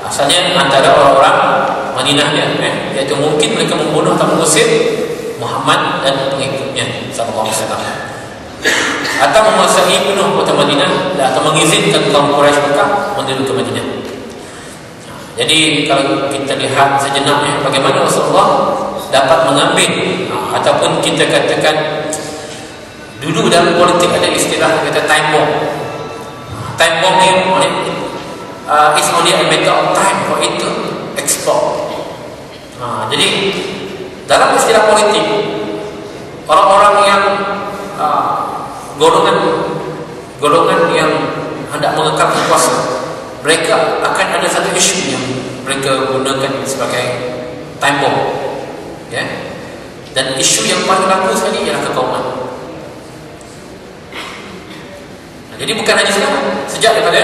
Asalnya antara orang-orang Madinahnya, iaitu mungkin mereka membunuh atau mengusir Muhammad dan pengikutnya sallallahu alaihi wasallam, atau menguasai penuh kota Madinah, atau mengizinkan kaum Quraisy Mekah menuju ke Madinah. Jadi kalau kita lihat sejenak, bagaimana Rasulullah dapat mengambil, ataupun kita katakan dulu dalam politik ada istilah kata time bomb. Time bomb ni is only a matter of time for it to explode. Jadi dalam istilah politik, orang-orang yang golongan yang hendak mengekang kuasa, mereka akan ada satu isu yang mereka gunakan sebagai time bomb, ya. Dan isu yang paling laku sekali ialah kekauman. Jadi bukan hanya sekarang, sejak daripada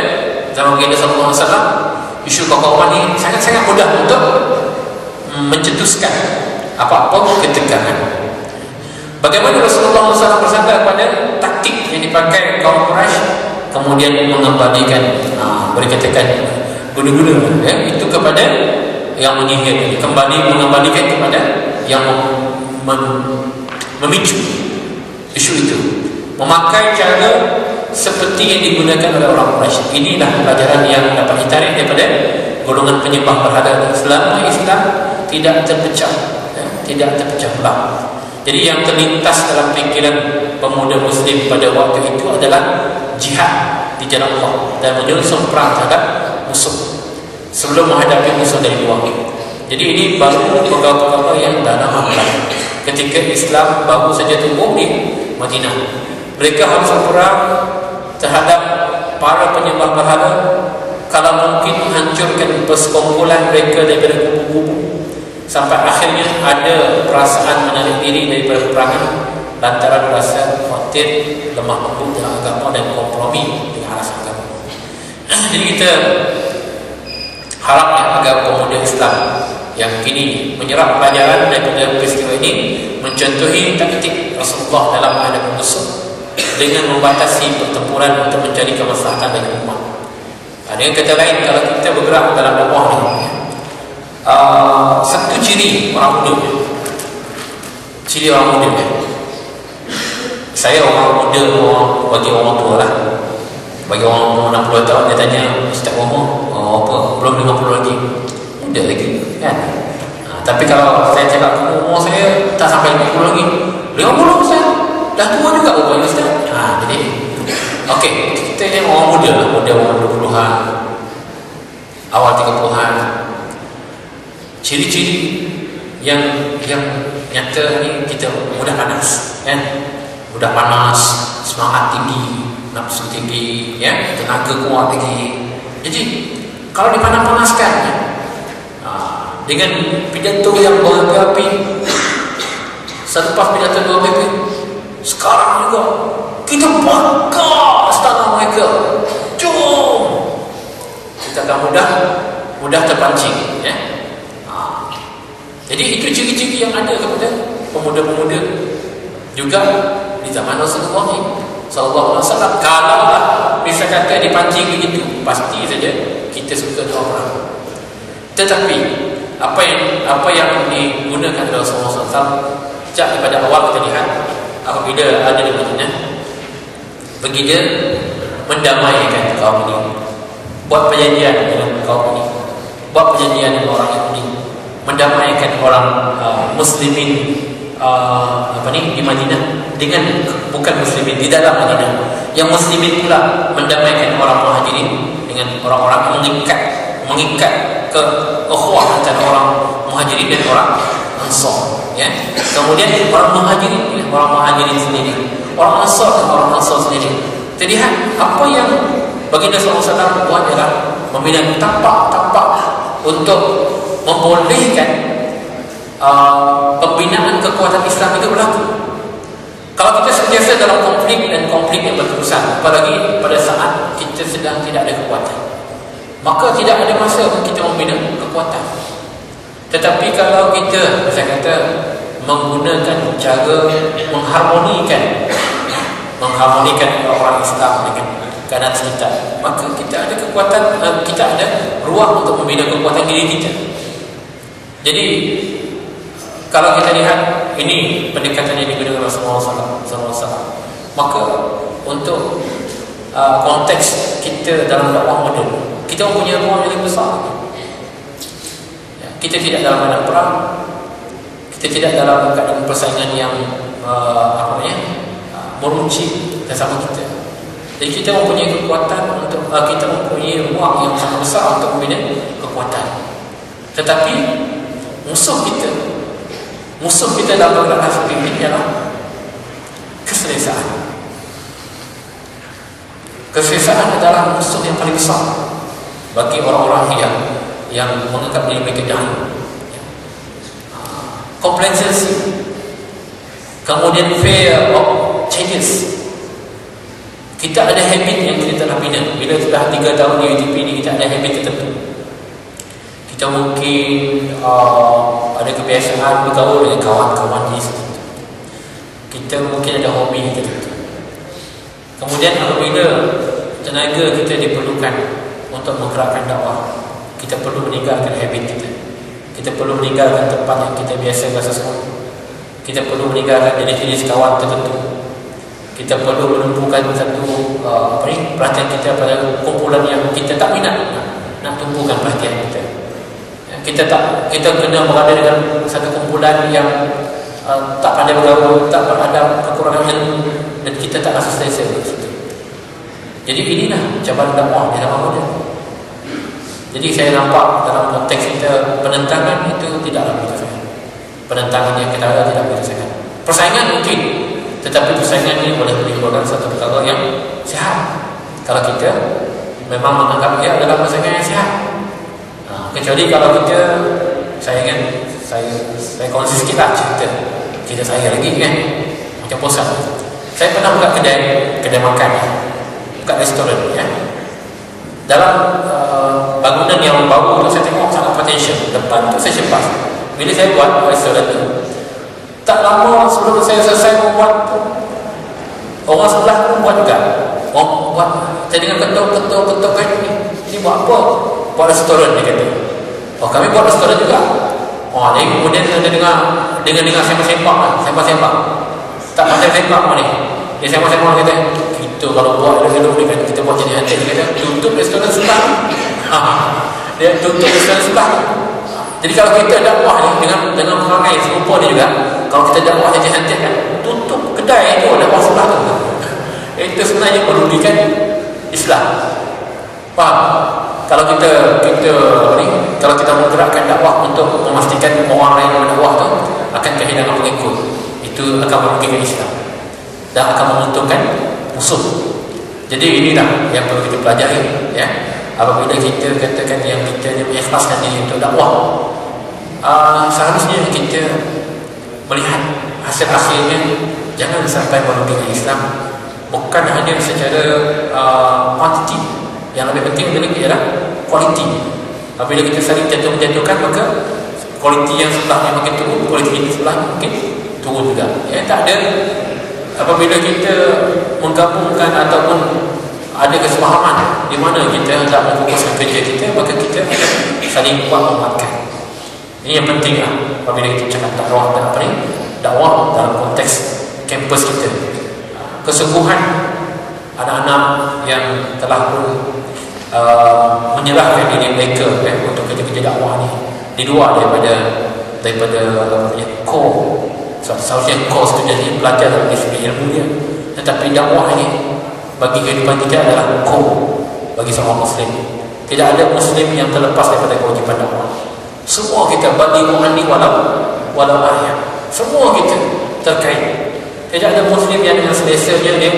zaman Baginda sallallahu alaihi wasallam, isu kekauman ini sangat-sangat mudah untuk mencetuskan apa-apa ketekanan. Bagaimana Rasulullah SAW bersabda kepada taktik yang dipakai kaum Quraisy, kemudian mengembalikan boleh katakan guna-guna, ya, itu kepada yang menyihir, mengembalikan kepada yang memicu isu itu, memakai cara seperti yang digunakan oleh orang Quraisy. Inilah pelajaran yang dapat ditarik daripada golongan penyembah berhala selama Islam tidak terpecah, ya, tidak terpecah belah. Jadi yang terlintas dalam fikiran pemuda Muslim pada waktu itu adalah jihad di jalan Allah dan menyusun perang terhadap musuh sebelum menghadapi musuh dari luar. Jadi ini baru perkara-perkara yang dah lama berlaku ketika Islam baru saja tumbuh di Madinah. Mereka harus perang terhadap para penyembah berhala, kalau mungkin menghancurkan persekumpulan mereka daripada kubu-kubu, sampai akhirnya ada perasaan menarik diri daripada peperangan lantaran rasa khawatir lemah lembut dengan agama dan kompromi dengan alasan agama. Jadi kita harapnya agar pemuda Islam yang kini menyerap pelajaran daripada peristiwa ini mencontohi taktik Rasulullah dalam menghadapi musuh dengan membatasi pertempuran untuk mencari kemaslahatan bagi umat. Dengan kata lain, kalau kita bergerak dalam dakwah ini, satu ciri orang muda, saya orang muda, bagi orang tua lah, bagi orang 60 tahun dia tanya, Ustaz umur apa? Belum 50 lagi, muda lagi kan? Tapi kalau saya cakap umur saya tak sampai 50 lagi, 50 Ustaz, dah tua juga umurnya Ustaz. Jadi okey, kita ni orang muda lah, muda orang 20-an, awal 30-an. Ciri-ciri yang nyata ni, kita mudah panas, kan? Mudah panas, semangat tinggi, nafsu tinggi, ya, tenaga kuat tinggi. Jadi kalau dipanas-panaskan, dengan pidato yang berapi-api, selepas pidato berapi-api, sekarang juga kita bakar istana mereka, jom, kita akan mudah terpancing, ya. Jadi itu ciri-ciri yang ada kepada pemuda-pemuda juga di zaman Rasulullah sallallahu alaihi wasallam. Kalau bisa kata dipancing begitu, pasti saja kita suka orang. Tetapi apa yang digunakan oleh Rasulullah SAW sejak daripada awal kita lihat, apabila ada di Madinah, baginda mendamaikan kaum ini, buat perjanjian dengan kaum ini, buat perjanjian dengan orang Yahudi, mendamaikan orang muslimin di Madinah dengan bukan muslimin di dalam Madinah. Yang muslimin pula mendamaikan orang muhajirin dengan orang-orang mengikat ke ukhuwah antara orang muhajirin dan orang ansar, ya. Kemudian orang muhajirin sendiri, orang ansar dan orang ansar sendiri. Terlihat apa yang Baginda SAW buat adalah membina tapak-tapak untuk membolehkan pembinaan kekuatan Islam itu berlaku. Kalau kita sentiasa dalam konflik dan konflik yang berterusan, apalagi pada saat kita sedang tidak ada kekuatan, maka tidak ada masa untuk kita membina kekuatan. Tetapi kalau kita, saya kata, menggunakan cara mengharmonikan orang Islam dengan keadaan sekitar, maka kita ada kekuatan, kita ada ruang untuk membina kekuatan diri kita. Jadi kalau kita lihat ini pendekatan yang digunakan Rasulullah SAW, maka untuk konteks kita dalam dakwah moden, kita mempunyai ruang yang lebih besar. Kita tidak dalam keadaan perang, kita tidak dalam keadaan persaingan yang meruncing bersama kita. Jadi kita mempunyai kekuatan untuk kita mempunyai ruang yang sangat besar untuk membina kekuatan. Tetapi musuh kita dalam pergerakan seperti ini ialah keselesaan. Keselesaan adalah musuh yang paling besar. bagi orang-orang yang menganggap diri mereka jahil. Complacency, kemudian fear of changes. Kita ada habit yang kita telah bina. Bila sudah 3 tahun di UTP ni, kita ada habit tertentu. Kita mungkin ada kebiasaan bergaul dengan kawan-kawan di situ. Kita mungkin ada hobi tertentu. Kemudian apabila tenaga kita diperlukan untuk menggerakkan dakwah, kita perlu meninggalkan habit kita. Kita perlu meninggalkan tempat yang kita biasa rasa semua. Kita perlu meninggalkan jenis-jenis kawan tertentu. Kita perlu menumpukan satu perhatian kita pada kumpulan yang kita tak minat nak tumpukan perhatian kita. Kita kena berada dengan satu kumpulan yang tak pandai bergaul, tak ada kekurangan ilmu, dan kita tak rasa selesa di situ. Jadi inilah cabaran dakwah di zaman moden. Jadi saya nampak dalam konteks kita, penentangan itu tidaklah begitu sangat. Penentangan yang kita ada tidak begitu sangat. Persaingan mungkin, tetapi persaingan ini boleh menimbulkan satu perkara yang sihat kalau kita memang menganggap ia adalah persaingan yang sihat. Kecuali kalau kita, saya kongsi sikit lah cerita saya lagi kan, macam bosan. Saya pernah buka kedai makan, buka restoran ya. Dalam bangunan yang baru tu, saya tengok sangat potential. Depan tu saya sempat. Bila saya buat restoran tu, tak lama sebelum saya selesai membuat tu, orang sebelah pun buat juga. Orang buat, saya dengar ketuk kan, ni buat apa? Buat restoran, dia kata. Oh, kami buat restoran juga. Oh, ni kemudian saya dengar sembang-sembang. Tak pandai sembang ni. Dia sembang-sembang kata, kita kalau buat dulu dengan kita buat jadi hantar, dia kata tutup restoran sebelah. Dia tutup restoran sebelah. Jadi kalau kita dakwah ni dengan perangai serupa ni juga, kalau kita dakwah jadi hantar kan, tutup kedai tu dakwah sebelah tu. Itu sebenarnya merugikan Islam. Faham? Kalau kita kalau kita menggerakkan dakwah untuk memastikan orang lain berdakwah tu akan kehilangan pengikut, itu akan merugikan Islam dan akan menguntungkan musuh. Jadi inilah yang perlu kita pelajari ya. Apabila kita katakan yang kita mengikhlaskan diri untuk dakwah, seharusnya kita melihat hasil-hasilnya, jangan sampai merugikan Islam. Bukan hanya secara kuantiti, yang lebih penting adalah kualiti. Apabila kita saling jatuh-menjatuhkan, maka kualiti yang sebelahnya makin turun, kualiti yang sebelahnya makin turun juga ya. Tak ada. Apabila kita menggabungkan ataupun ada kesepahaman di mana kita hendak memfokuskan kerja kita, maka kita akan saling menguatkan. Ini yang penting lah apabila kita cakap dakwah dalam konteks kampus kita. Kesungguhan anak-anak yang telah pun menyerahkan diri mereka untuk kerja-kerja dakwah ni, di luar daripada core. Seharusnya core student ni belajar dalam disiplin ilmu dia, tetapi dakwah ni bagi kehidupan kita adalah core bagi seorang Muslim. Tidak ada Muslim yang terlepas daripada kewajipan dakwah. Semua kita bagi orang ni walau ayat, semua kita terkait. Tidak ada Muslim yang dengan selesanya dia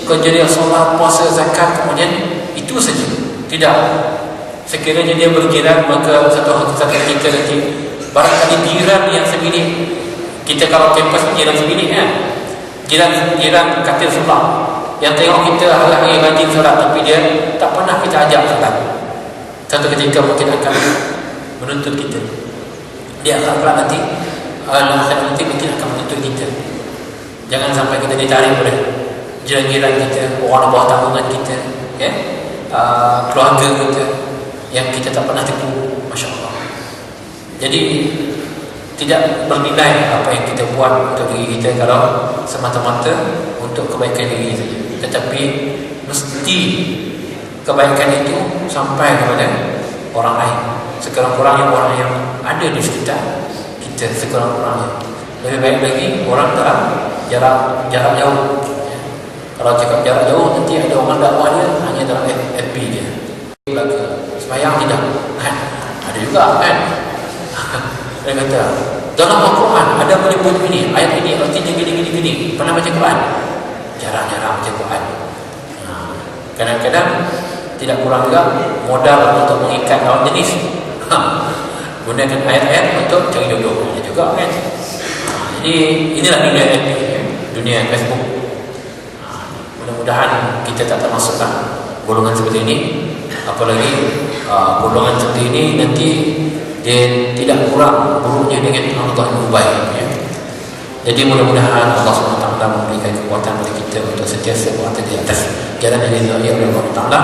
kerja dia solat, puasa, zakat, kemudian itu saja. Tidak. Sekiranya dia berjiran, maka satu ketika nanti barangkali jiran yang sebilik. Kita kalau kampus jiran sebilik kan, jiran katil sebelah yang tengok kita hari-hari rajin solat, tapi dia tak pernah kita ajak solat. Satu ketika mungkin akan menuntut kita. Dia akan nanti mungkin akan menuntut kita. Jangan sampai kita ditarik oleh jiran-jiran kita, orang bawah tanggungan kita ya, keluarga kita yang kita tak pernah tipu. Masya Allah. Jadi tidak bernilai apa yang kita buat untuk diri kita kalau semata-mata untuk kebaikan diri saja. Tetapi mesti kebaikan itu sampai kepada orang lain, sekurang-kurangnya orang yang ada di sekitar kita, sekurang-kurangnya. Lebih baik lagi orang dalam jarak jauh. Kalau cakap jarak jauh, nanti ada orang dakwah dia hanya dalam FB dia. Sembahyang tidak kan? Ada juga kan? Dia kata dalam Al-Quran ada menyebut ini, ayat ini artinya gini. Pernah baca Quran? Jarang-jarang baca Quran. Kadang-kadang tidak kurang juga modal untuk mengikat lawan jenis. Gunakan ayat-ayat untuk cari jodoh juga kan. Jadi inilah dunia dunia Facebook. Mudah-mudahan kita tak termasuklah golongan seperti ini. Apalagi golongan seperti ini nanti dia tidak kurang buruknya dengan Allah yang baik ya. Jadi mudah-mudahan Allah SWT memberikan kekuatan bagi kita untuk sentiasa berada di atas jalan yang diridhai oleh Allah Taala,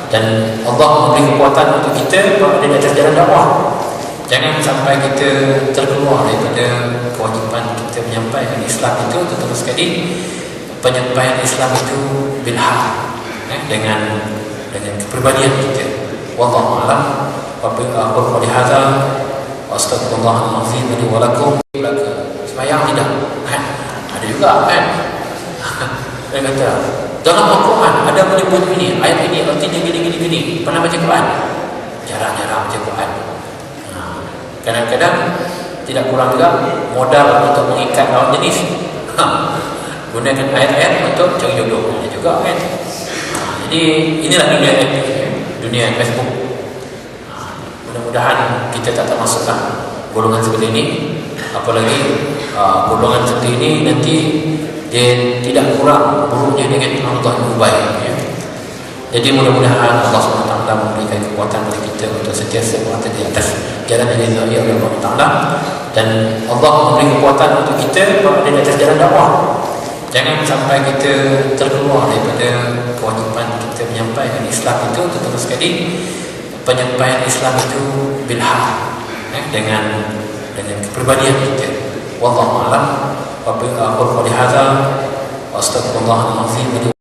dan Allah memberi kekuatan untuk kita berada di atas jalan dakwah. Jangan sampai kita terkeluar daripada kewajipan kita menyampaikan Islam itu, terutama sekali penyampaian Islam itu bil haq, dengan kepribadian kita. Wallahu a'lam. Wa aqulu hadza wa astaghfirullahal azim li wa lakum. Sembahyang tidak kan? Ada juga kan? Dia kata dalam Al-Quran ada menyebut ini, ayat ini artinya gini. Pernah baca Quran? Jarang-jarang baca Quran. Kadang-kadang tidak kurang juga modal untuk mengikat lawan jenis. Gunakan ayat-ayat untuk cari jodoh juga kan. Jadi inilah dunia Facebook. Mudah-mudahan kita tak termasuklah golongan seperti ini. Apalagi golongan seperti ini nanti dia tidak kurang buruknya dengan Allah yang baik ya. Jadi mudah-mudahan Allah SWT memberikan kekuatan bagi kita untuk sentiasa berada di atas jalan yang diridhai oleh Allah Taala, dan Allah memberi kekuatan untuk kita berada di atas jalan dakwah. Jangan sampai kita terkeluar daripada kewajipan kita menyampaikan Islam itu, terutama sekali penyampaian Islam itu bil haq, dengan kepribadian kita. Wallahu a'lam. Wa aqulu hadza wa astaghfirullahal azim.